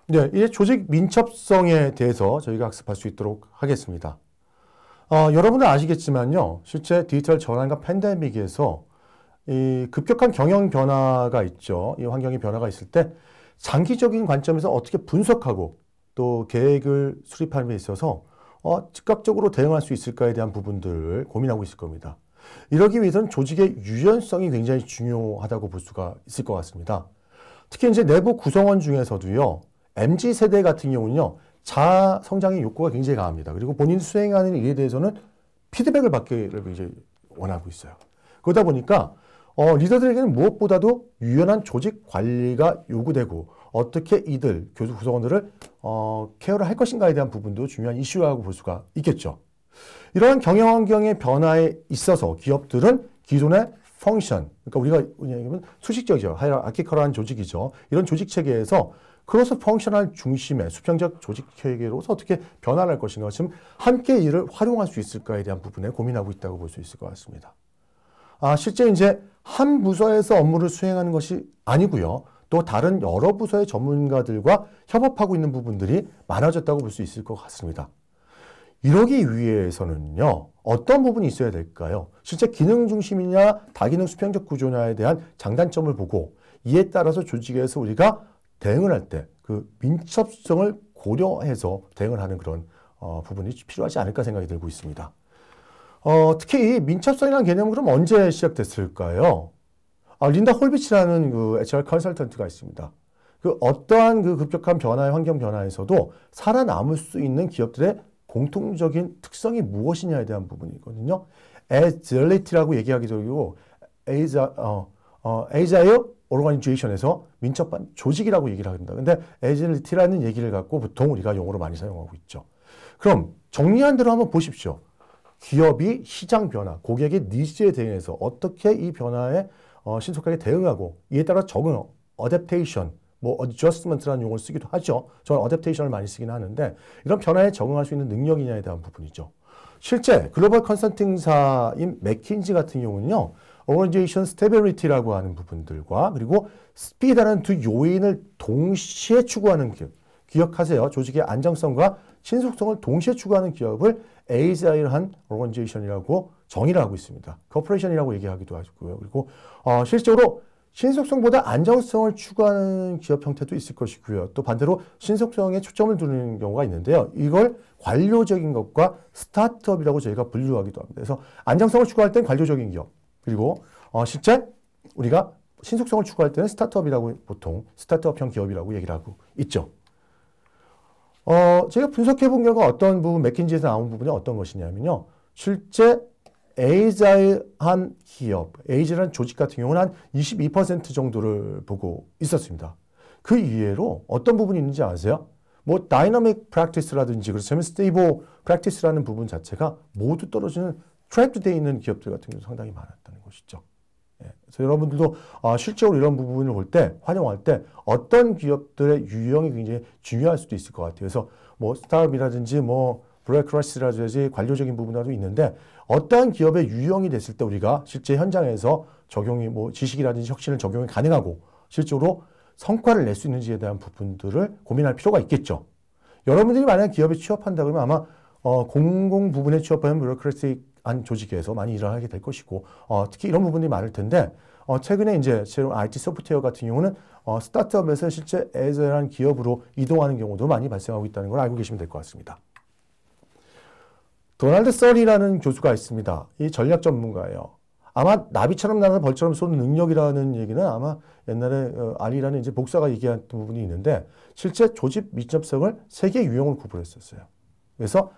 네, 이 조직 민첩성에 대해서 저희가 학습할 수 있도록 하겠습니다. 여러분들 아시겠지만요, 실제 디지털 전환과 팬데믹에서 이 급격한 경영 변화가 있죠. 이 환경의 변화가 있을 때 장기적인 관점에서 어떻게 분석하고 또 계획을 수립하는 데 있어서 즉각적으로 대응할 수 있을까에 대한 부분들을 고민하고 있을 겁니다. 이러기 위해서는 조직의 유연성이 굉장히 중요하다고 볼 수가 있을 것 같습니다. 특히 이제 내부 구성원 중에서도요, MZ세대 같은 경우는요, 자아 성장의 욕구가 굉장히 강합니다. 그리고 본인이 수행하는 일에 대해서는 피드백을 받기를 굉장히 원하고 있어요. 그러다 보니까 리더들에게는 무엇보다도 유연한 조직 관리가 요구되고 어떻게 이들, 교수 구성원들을 케어를 할 것인가에 대한 부분도 중요한 이슈라고 볼 수가 있겠죠. 이러한 경영 환경의 변화에 있어서 기업들은 기존의 펑션, 그러니까 우리가 뭐냐면 수식적이죠. 하이라키컬한 조직이죠. 이런 조직 체계에서 크로스 펑셔널 중심의 수평적 조직 체계로서 어떻게 변화할 것인가, 지금 함께 이를 활용할 수 있을까에 대한 부분에 고민하고 있다고 볼 수 있을 것 같습니다. 실제 이제 한 부서에서 업무를 수행하는 것이 아니고요. 또 다른 여러 부서의 전문가들과 협업하고 있는 부분들이 많아졌다고 볼 수 있을 것 같습니다. 이러기 위해서는요, 어떤 부분이 있어야 될까요? 실제 기능 중심이냐 다기능 수평적 구조냐에 대한 장단점을 보고 이에 따라서 조직에서 우리가 대응을 할 때 그 민첩성을 고려해서 대응을 하는 그런 부분이 필요하지 않을까 생각이 들고 있습니다. 특히 이 민첩성이라는 개념은 그럼 언제 시작됐을까요? 린다 홀비치라는 그 HR 컨설턴트가 있습니다. 그 어떠한 그 급격한 변화의 환경 변화에서도 살아남을 수 있는 기업들의 공통적인 특성이 무엇이냐에 대한 부분이 있거든요. Agility라고 얘기하기도 하고 Agile Organization에서 민첩한 조직이라고 얘기를 합니다. 근데 Agility라는 얘기를 갖고 보통 우리가 용어로 많이 사용하고 있죠. 그럼 정리한 대로 한번 보십시오. 기업이 시장 변화, 고객의 니즈에 대해서 어떻게 이 변화에 신속하게 대응하고 이에 따라 적응, adaptation, adjustment라는 용어를 쓰기도 하죠. 저는 adaptation을 많이 쓰긴 하는데 이런 변화에 적응할 수 있는 능력이냐에 대한 부분이죠. 실제 글로벌 컨설팅사인 맥킨지 같은 경우는요, Organization Stability라고 하는 부분들과 그리고 Speed라는 두 요인을 동시에 추구하는 기업, 기억하세요. 조직의 안정성과 신속성을 동시에 추구하는 기업을 Agile한 Organization이라고 정의를 하고 있습니다. Corporation이라고 얘기하기도 하고요. 그리고 실제로 신속성보다 안정성을 추구하는 기업 형태도 있을 것이고요. 또 반대로 신속성에 초점을 두는 경우가 있는데요. 이걸 관료적인 것과 스타트업이라고 저희가 분류하기도 합니다. 그래서 안정성을 추구할 때는 관료적인 기업, 그리고 실제 우리가 신속성을 추구할 때는 스타트업이라고 보통 스타트업형 기업이라고 얘기를 하고 있죠. 제가 분석해 본 결과 어떤 부분, 맥킨지에서 나온 부분이 어떤 것이냐면요. 실제 에이자일한 기업, 에이자일한 조직 같은 경우는 한 22% 정도를 보고 있었습니다. 그 이외로 어떤 부분이 있는지 아세요? 다이너믹 프랙티스라든지 그렇다면 스테이블 프랙티스라는 부분 자체가 모두 떨어지는 트랩도 되어 있는 기업들 같은 경우도 상당히 많았다는 것이죠. 그래서 여러분들도 실제로 이런 부분을 볼 때, 활용할 때 어떤 기업들의 유형이 굉장히 중요할 수도 있을 것 같아요. 그래서 스타트업이라든지 브레이크러시라든지 관료적인 부분도 있는데 어떠한 기업의 유형이 됐을 때 우리가 실제 현장에서 적용이 지식이라든지 혁신을 적용이 가능하고 실제로 성과를 낼 수 있는지에 대한 부분들을 고민할 필요가 있겠죠. 여러분들이 만약 기업에 취업한다 그러면 아마 공공 부분에 취업하면 뷰로크래시한 조직에서 많이 일을 하게 될 것이고 특히 이런 부분들이 많을 텐데 최근에 이제 새로운 IT 소프트웨어 같은 경우는 스타트업에서 실제 에이자일한 기업으로 이동하는 경우도 많이 발생하고 있다는 걸 알고 계시면 될 것 같습니다. 도널드 서리라는 교수가 있습니다. 이 전략 전문가예요. 아마 나비처럼 나는 벌처럼 쏘는 능력이라는 얘기는 아마 옛날에 알리라는 이제 복사가 얘기한 부분이 있는데 실제 조직 민첩성을 세 개의 유형으로 구분했었어요. 그래서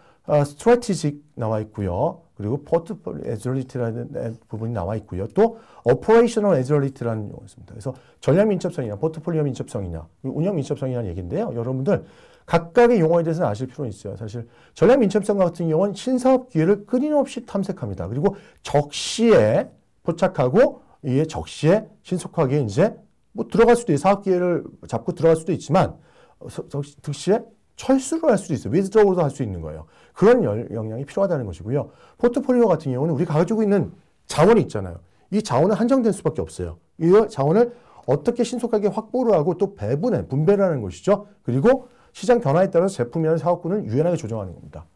스트래티직 나와 있고요. 그리고 포트폴리오 애질리티라는 부분이 나와 있고요. 또 오퍼레이셔널 애질리티라는 용어가 있습니다. 그래서 전략 민첩성이냐, 포트폴리오 민첩성이냐, 운영 민첩성이라는 얘기인데요. 여러분들 각각의 용어에 대해서는 아실 필요는 있어요. 사실 전략 민첩성 같은 경우는 신사업 기회를 끊임없이 탐색합니다. 그리고 적시에 포착하고 이에 적시에 신속하게 이제 들어갈 수도 있어요. 사업 기회를 잡고 들어갈 수도 있지만 득시에 철수를 할 수도 있어요. 위즈드로우도 할 수 있는 거예요. 그런 역량이 필요하다는 것이고요. 포트폴리오 같은 경우는 우리가 가지고 있는 자원이 있잖아요. 이 자원은 한정될 수밖에 없어요. 이 자원을 어떻게 신속하게 확보를 하고 또 분배를 하는 것이죠. 그리고 시장 변화에 따라서 제품이나 사업군을 유연하게 조정하는 겁니다.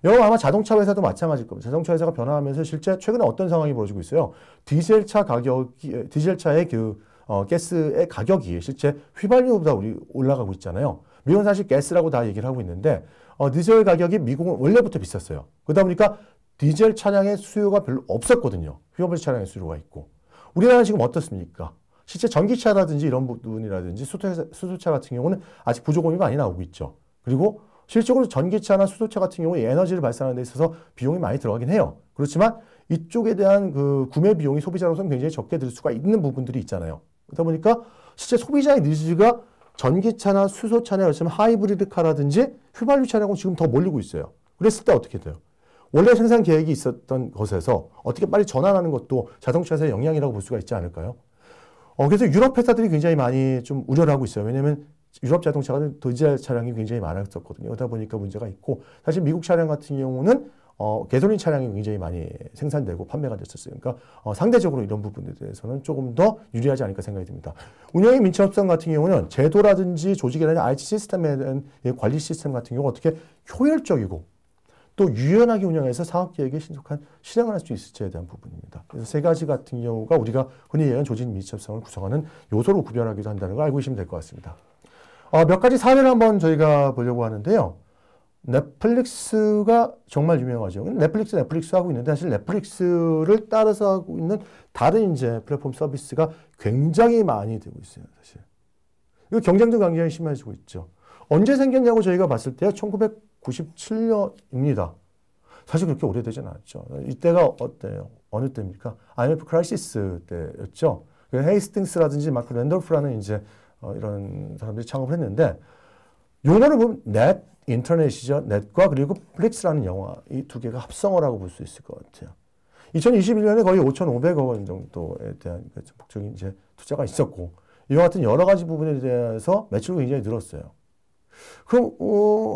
여러분 아마 자동차 회사도 마찬가지일 겁니다. 자동차 회사가 변화하면서 실제 최근에 어떤 상황이 벌어지고 있어요. 디젤차의 가스의 가격이 실제 휘발유보다 올라가고 있잖아요. 미국은 사실 가스라고 다 얘기를 하고 있는데 디젤 가격이 미국은 원래부터 비쌌어요. 그러다 보니까 디젤 차량의 수요가 별로 없었거든요. 휘발유 차량의 수요가 있고. 우리나라는 지금 어떻습니까? 실제 전기차라든지 이런 부분이라든지 수소차 같은 경우는 아직 부족음이 많이 나오고 있죠. 그리고 실적으로 전기차나 수소차 같은 경우에 에너지를 발산하는 데 있어서 비용이 많이 들어가긴 해요. 그렇지만 이쪽에 대한 그 구매 비용이 소비자로서는 굉장히 적게 들 수가 있는 부분들이 있잖아요. 그러다 보니까 실제 소비자의 니즈가 전기차나 수소차나 요즘 하이브리드카라든지 휘발유 차량으로 지금 더 몰리고 있어요. 그랬을 때 어떻게 돼요? 원래 생산 계획이 있었던 것에서 어떻게 빨리 전환하는 것도 자동차에서의 영향이라고 볼 수가 있지 않을까요? 그래서 유럽 회사들이 굉장히 많이 좀 우려를 하고 있어요. 왜냐하면 유럽 자동차가 디젤 차량이 굉장히 많았었거든요. 그러다 보니까 문제가 있고 사실 미국 차량 같은 경우는 가솔린 차량이 굉장히 많이 생산되고 판매가 됐었어요. 그러니까 상대적으로 이런 부분에 대해서는 조금 더 유리하지 않을까 생각이 듭니다. 운영의 민첩성 같은 경우는 제도라든지 조직에 대한 IT 시스템에 대한 관리 시스템 같은 경우 어떻게 효율적이고 또 유연하게 운영해서 사업계획에 신속한 실행을 할 수 있을지에 대한 부분입니다. 그래서 세 가지 같은 경우가 우리가 흔히 얘기하는 조직 민첩성을 구성하는 요소로 구별하기도 한다는 걸 알고 계시면 될 것 같습니다. 몇 가지 사례를 한번 저희가 보려고 하는데요. 넷플릭스가 정말 유명하죠. 넷플릭스 하고 있는데 사실 넷플릭스를 따라서 하고 있는 다른 이제 플랫폼 서비스가 굉장히 많이 되고 있어요. 사실. 이 경쟁도 굉장히 심해지고 있죠. 언제 생겼냐고 저희가 봤을 때요. 1997년입니다. 사실 그렇게 오래되진 않았죠. 이때가 어때요? 어느 때입니까? IMF 크라이시스 때였죠. 헤이스팅스라든지 마크 랜돌프라는 이제 이런 사람들이 창업을 했는데 용어를 보면 넷, 인터넷이죠. 넷과 그리고 플릭스라는 영화 이 두 개가 합성어라고 볼 수 있을 것 같아요. 2021년에 거의 5,500억 원 정도에 대한 적극적인 이제 투자가 있었고 이와 같은 여러 가지 부분에 대해서 매출이 굉장히 늘었어요. 그럼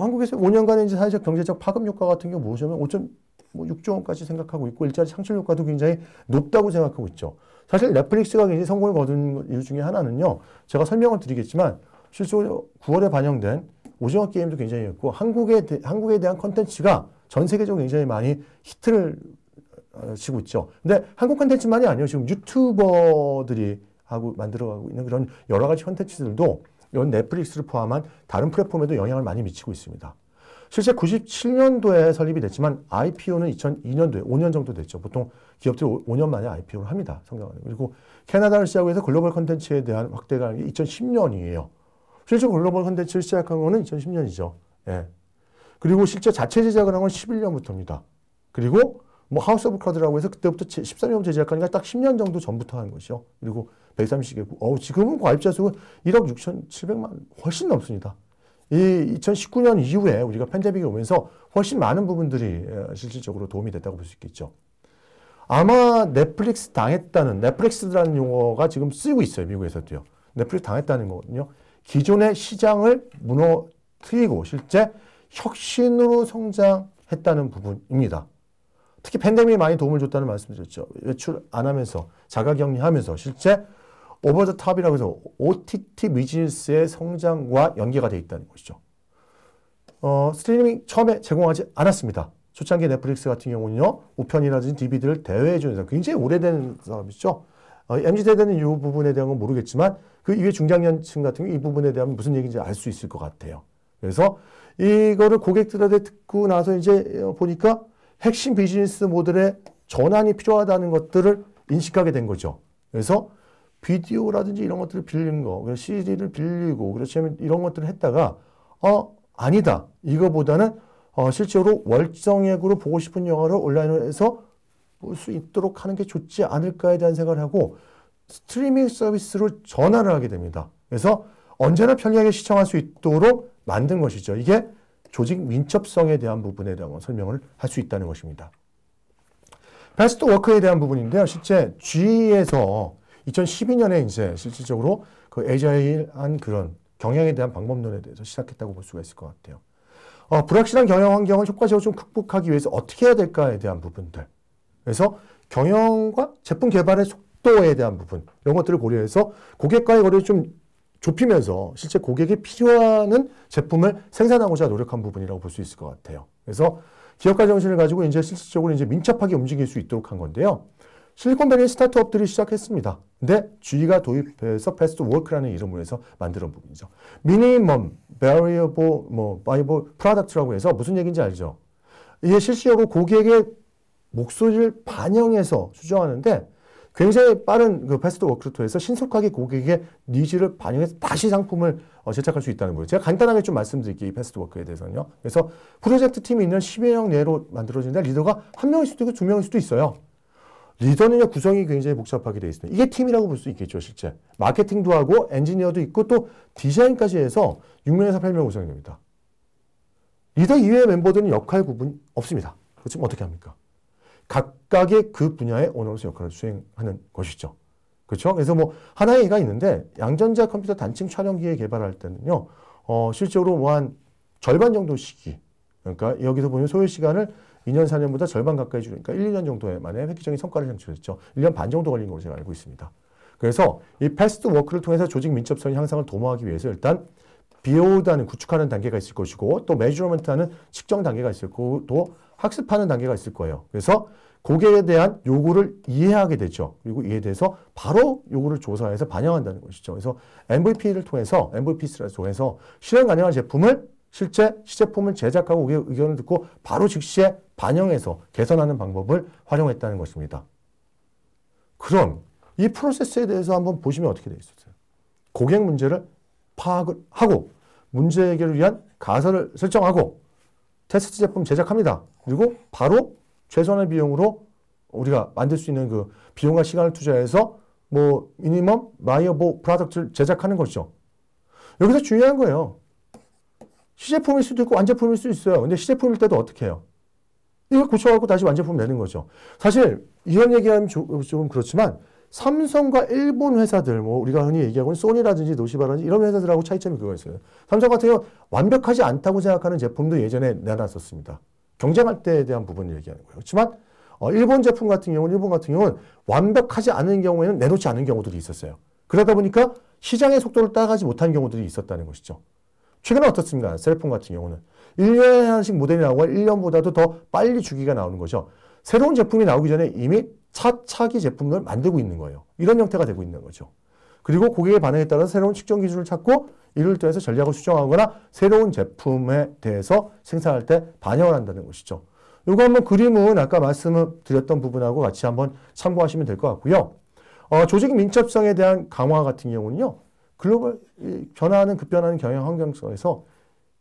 한국에서 5년간의 이제 사회적 경제적 파급 효과 같은 경우 보시면 5.6조 원까지 생각하고 있고 일자리 창출 효과도 굉장히 높다고 생각하고 있죠. 사실 넷플릭스가 굉장히 성공을 거둔 이유 중에 하나는요. 제가 설명을 드리겠지만 실제로 9월에 반영된 오징어 게임도 굉장히 있고 한국에 대한 컨텐츠가 전 세계적으로 굉장히 많이 히트를 치고 있죠. 근데 한국 컨텐츠만이 아니에요. 지금 유튜버들이 만들어가고 있는 그런 여러 가지 컨텐츠들도 이런 넷플릭스를 포함한 다른 플랫폼에도 영향을 많이 미치고 있습니다. 실제 97년도에 설립이 됐지만 IPO는 2002년도에 5년 정도 됐죠. 보통 기업들이 5년 만에 IPO를 합니다. 성장하는. 그리고 캐나다를 시작으로 해서 글로벌 컨텐츠에 대한 확대가 2010년이에요. 실제 글로벌 컨텐츠를 시작한 거는 2010년이죠. 예. 그리고 실제 자체 제작을 한 건 11년부터입니다. 그리고 뭐 하우스 오브 카드라고 해서 그때부터 13년 제작하니까 딱 10년 정도 전부터 한 것이요. 그리고 130개국. 지금은 가입자 수가 1억 6,700만 훨씬 넘습니다. 이 2019년 이후에 우리가 팬데믹이 오면서 훨씬 많은 부분들이 실질적으로 도움이 됐다고 볼 수 있겠죠. 아마 넷플릭스라는 용어가 지금 쓰이고 있어요. 미국에서도요. 넷플릭스 당했다는 거거든요. 기존의 시장을 무너뜨리고 실제 혁신으로 성장했다는 부분입니다. 특히 팬데믹이 많이 도움을 줬다는 말씀드렸죠. 외출 안 하면서 자가격리하면서 실제 오버 더 탑이라고 해서 OTT 비즈니스의 성장과 연계가 되어 있다는 것이죠. 스트리밍 처음에 제공하지 않았습니다. 초창기 넷플릭스 같은 경우는요. 우편이라든지 DVD를 대여해 주는 굉장히 오래된 사업이죠. MZ세대는 이 부분에 대한 건 모르겠지만 그 이후에 중장년층 같은 경우 이 부분에 대한 무슨 얘기인지 알 수 있을 것 같아요. 그래서 이거를 고객들한테 듣고 나서 이제 보니까 핵심 비즈니스 모델의 전환이 필요하다는 것들을 인식하게 된 거죠. 그래서 비디오라든지 이런 것들을 빌리는 거, CD를 빌리고, 그렇지 이런 것들을 했다가, 아니다. 이거보다는, 실제로 월정액으로 보고 싶은 영화를 온라인으로 해서 볼 수 있도록 하는 게 좋지 않을까에 대한 생각을 하고, 스트리밍 서비스로 전환을 하게 됩니다. 그래서 언제나 편리하게 시청할 수 있도록 만든 것이죠. 이게 조직 민첩성에 대한 부분에 대한 설명을 할 수 있다는 것입니다. 베스트 워크에 대한 부분인데요. 실제 G에서 2012년에 이제 실질적으로 그 애자일한 그런 경영에 대한 방법론에 대해서 시작했다고 볼 수가 있을 것 같아요. 불확실한 경영 환경을 효과적으로 좀 극복하기 위해서 어떻게 해야 될까에 대한 부분들. 그래서 경영과 제품 개발의 속도에 대한 부분 이런 것들을 고려해서 고객과의 거리를 좀 좁히면서 실제 고객이 필요한 제품을 생산하고자 노력한 부분이라고 볼 수 있을 것 같아요. 그래서 기업가 정신을 가지고 이제 실질적으로 이제 민첩하게 움직일 수 있도록 한 건데요. 실리콘밸리 스타트업들이 시작했습니다. 근데 G가 도입해서 패스트 워크라는 이름으로 해서 만들어 본 부분이죠. 미니멈 베리어블 바이블 프로덕트라고 해서 무슨 얘기인지 알죠? 이게 실질적으로 고객의 목소리를 반영해서 수정하는데 굉장히 빠른 그 패스트 워크를 통해서 신속하게 고객의 니즈를 반영해서 다시 상품을 제작할 수 있다는 거예요. 제가 간단하게 좀 말씀드릴게요. 이 패스트 워크에 대해서는요. 그래서 프로젝트 팀이 있는 10여 명 내로 만들어지는데 리더가 한 명일 수도 있고 두 명일 수도 있어요. 리더는요, 구성이 굉장히 복잡하게 되어 있습니다. 이게 팀이라고 볼 수 있겠죠, 실제. 마케팅도 하고 엔지니어도 있고 또 디자인까지 해서 6명에서 8명 구성이 됩니다. 리더 이외의 멤버들은 역할 구분이 없습니다. 그렇지만 어떻게 합니까? 각각의 그 분야의 오너로서 역할을 수행하는 것이죠. 그렇죠? 그래서 뭐 하나의 예가 있는데 양전자 컴퓨터 단층 촬영기에 개발할 때는요, 실제로 뭐 한 절반 정도 시기, 그러니까 여기서 보면 소요 시간을 2년, 4년보다 절반 가까이 줄이니까 1, 2년 정도에 만에 획기적인 성과를 창출했죠. 1년 반 정도 걸린 걸로 제가 알고 있습니다. 그래서 이 패스트 워크를 통해서 조직 민첩성 향상을 도모하기 위해서 일단 비오드하는 구축하는 단계가 있을 것이고 또 메저먼트하는 측정 단계가 있을 거고 또 학습하는 단계가 있을 거예요. 그래서 고객에 대한 요구를 이해하게 되죠. 그리고 이해에 대해서 바로 요구를 조사해서 반영한다는 것이죠. 그래서 MVP를 통해서 실행 가능한 제품을 실제 시제품을 제작하고 고객의 의견을 듣고 바로 즉시에 반영해서 개선하는 방법을 활용했다는 것입니다. 그럼 이 프로세스에 대해서 한번 보시면 어떻게 되어 있었어요? 고객 문제를 파악을 하고 문제 해결을 위한 가설을 설정하고 테스트 제품 제작합니다. 그리고 바로 최소한의 비용으로 우리가 만들 수 있는 그 비용과 시간을 투자해서 뭐 미니멈 바이어블 프로덕트를 제작하는 거죠. 여기서 중요한 거예요. 시제품일 수도 있고 완제품일 수도 있어요. 근데 시제품일 때도 어떻게 해요? 이걸 고쳐갖고 다시 완제품 내는 거죠. 사실 이런 얘기하면 좀 그렇지만 삼성과 일본 회사들, 뭐 우리가 흔히 얘기하고는 소니라든지 노시바라든지 이런 회사들하고 차이점이 그거 있어요. 삼성 같은 경우 완벽하지 않다고 생각하는 제품도 예전에 내놨었습니다. 경쟁할 때에 대한 부분을 얘기하는 거예요. 그렇지만 일본 제품 같은 경우는 완벽하지 않은 경우에는 내놓지 않은 경우들이 있었어요. 그러다 보니까 시장의 속도를 따라가지 못한 경우들이 있었다는 것이죠. 최근에 어떻습니까? 셀폰 같은 경우는 1년에 하나씩 모델이 나오고 1년보다도 더 빨리 주기가 나오는 거죠. 새로운 제품이 나오기 전에 이미 차기 제품을 만들고 있는 거예요. 이런 형태가 되고 있는 거죠. 그리고 고객의 반응에 따라서 새로운 측정 기준을 찾고 이를 통해서 전략을 수정하거나 새로운 제품에 대해서 생산할 때 반영을 한다는 것이죠. 이거 한번 그림은 아까 말씀을 드렸던 부분하고 같이 한번 참고하시면 될 것 같고요. 조직 민첩성에 대한 강화 같은 경우는요. 글로벌 변화하는 급변하는 경영 환경 속에서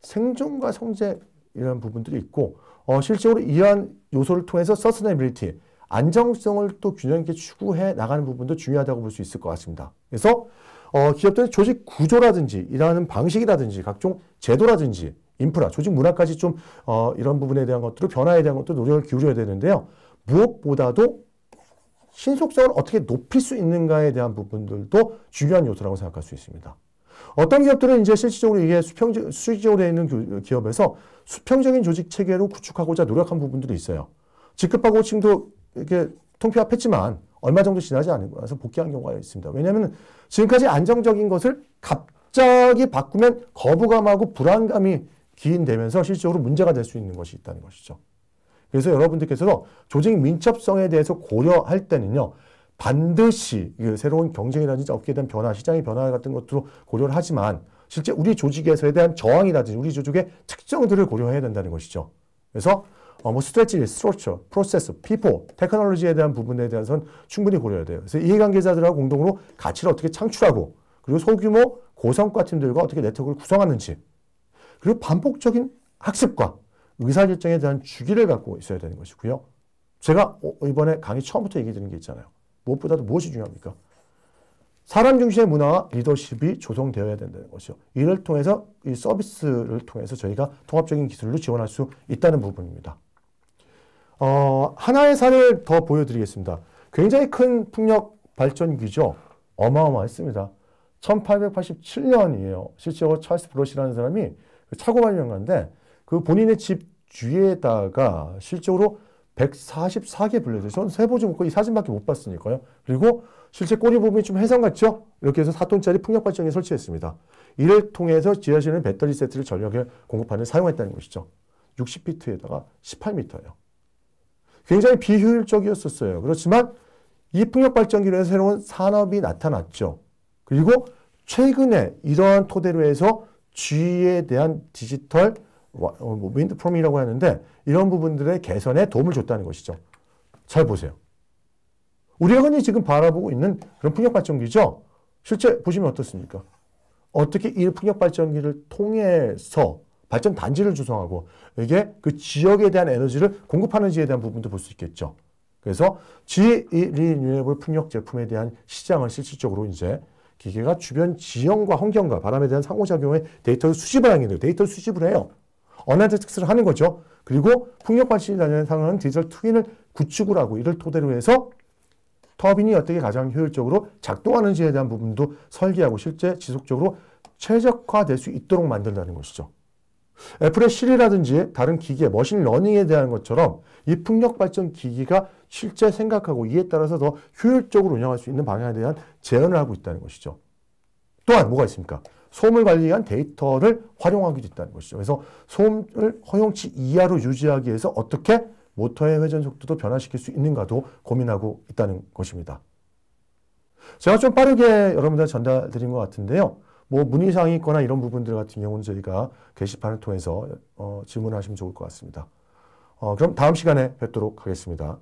생존과 성장이라는 부분들이 있고 실제로 이러한 요소를 통해서 서스테이너빌리티, 안정성을 또 균형 있게 추구해 나가는 부분도 중요하다고 볼 수 있을 것 같습니다. 그래서 기업들의 조직 구조라든지 일하는 방식이라든지 각종 제도라든지 인프라, 조직 문화까지 좀 이런 부분에 대한 것들을 변화에 대한 것도 노력을 기울여야 되는데요. 무엇보다도 신속성을 어떻게 높일 수 있는가에 대한 부분들도 중요한 요소라고 생각할 수 있습니다. 어떤 기업들은 이제 실질적으로 이게 수직적으로 되어 있는 기업에서 수평적인 조직 체계로 구축하고자 노력한 부분들이 있어요. 직급하고 호칭도 이렇게 통폐합했지만 얼마 정도 지나지 않고 나서 복귀한 경우가 있습니다. 왜냐하면 지금까지 안정적인 것을 갑자기 바꾸면 거부감하고 불안감이 기인되면서 실질적으로 문제가 될 수 있는 것이 있다는 것이죠. 그래서 여러분들께서도 조직 민첩성에 대해서 고려할 때는요. 반드시 새로운 경쟁이라든지 업계에 대한 변화, 시장의 변화 같은 것도 고려를 하지만 실제 우리 조직에서에 대한 저항이라든지 우리 조직의 특성들을 고려해야 된다는 것이죠. 그래서 스트레치, 스트럭처, 프로세스, 피포, 테크놀로지에 대한 부분에 대해서는 충분히 고려해야 돼요. 그래서 이해관계자들하고 공동으로 가치를 어떻게 창출하고 그리고 소규모 고성과 팀들과 어떻게 네트워크를 구성하는지 그리고 반복적인 학습과 의사결정에 대한 주기를 갖고 있어야 되는 것이고요. 제가 이번에 강의 처음부터 얘기 드린 게 있잖아요. 무엇보다도 무엇이 중요합니까? 사람 중심의 문화와 리더십이 조성되어야 된다는 것이죠. 이를 통해서 이 서비스를 통해서 저희가 통합적인 기술로 지원할 수 있다는 부분입니다. 하나의 사례를 더 보여드리겠습니다. 굉장히 큰 풍력 발전기죠. 어마어마했습니다. 1887년이에요. 실제로 찰스 브러시라는 사람이 차고 발명가인데 그 본인의 집 주위에다가 실제로 144개 분류돼요. 저는 세보지 못고 이 사진밖에 못 봤으니까요. 그리고 실제 꼬리 부분이 좀 혜성 같죠? 이렇게 해서 4톤짜리 풍력발전기 설치했습니다. 이를 통해서 지하실은 배터리 세트를 전력에 공급하는 사용했다는 것이죠. 60피트에다가 18m예요. 굉장히 비효율적이었었어요. 그렇지만 이 풍력발전기로 해서 새로운 산업이 나타났죠. 그리고 최근에 이러한 토대로 해서 G에 대한 디지털 윈드 프롬이라고 하는데 이런 부분들의 개선에 도움을 줬다는 것이죠. 잘 보세요. 우리가 흔히 지금 바라보고 있는 그런 풍력발전기죠. 실제 보시면 어떻습니까? 어떻게 이 풍력발전기를 통해서 발전 단지를 조성하고 이게 그 지역에 대한 에너지를 공급하는지에 대한 부분도 볼 수 있겠죠. 그래서 G-리뉴에이블 풍력 제품에 대한 시장을 실질적으로 이제 기계가 주변 지형과 환경과 바람에 대한 상호작용에 데이터를 수집을 하게 돼요. 데이터를 수집을 해요. 어나리틱스를 하는 거죠. 그리고 풍력 발전에 상하는 디지털 트윈을 구축을 하고 이를 토대로 해서 터빈이 어떻게 가장 효율적으로 작동하는지에 대한 부분도 설계하고 실제 지속적으로 최적화될 수 있도록 만든다는 것이죠. 애플의 시리라든지 다른 기계, 머신러닝에 대한 것처럼 이 풍력 발전 기기가 실제 생각하고 이에 따라서 더 효율적으로 운영할 수 있는 방향에 대한 제안을 하고 있다는 것이죠. 또한 뭐가 있습니까? 소음을 관리하기 위한 데이터를 활용하기도 있다는 것이죠. 그래서 소음을 허용치 이하로 유지하기 위해서 어떻게 모터의 회전 속도도 변화시킬 수 있는가도 고민하고 있다는 것입니다. 제가 좀 빠르게 여러분들 전달드린 것 같은데요. 뭐 문의사항이 있거나 이런 부분들 같은 경우는 저희가 게시판을 통해서 질문하시면 좋을 것 같습니다. 그럼 다음 시간에 뵙도록 하겠습니다.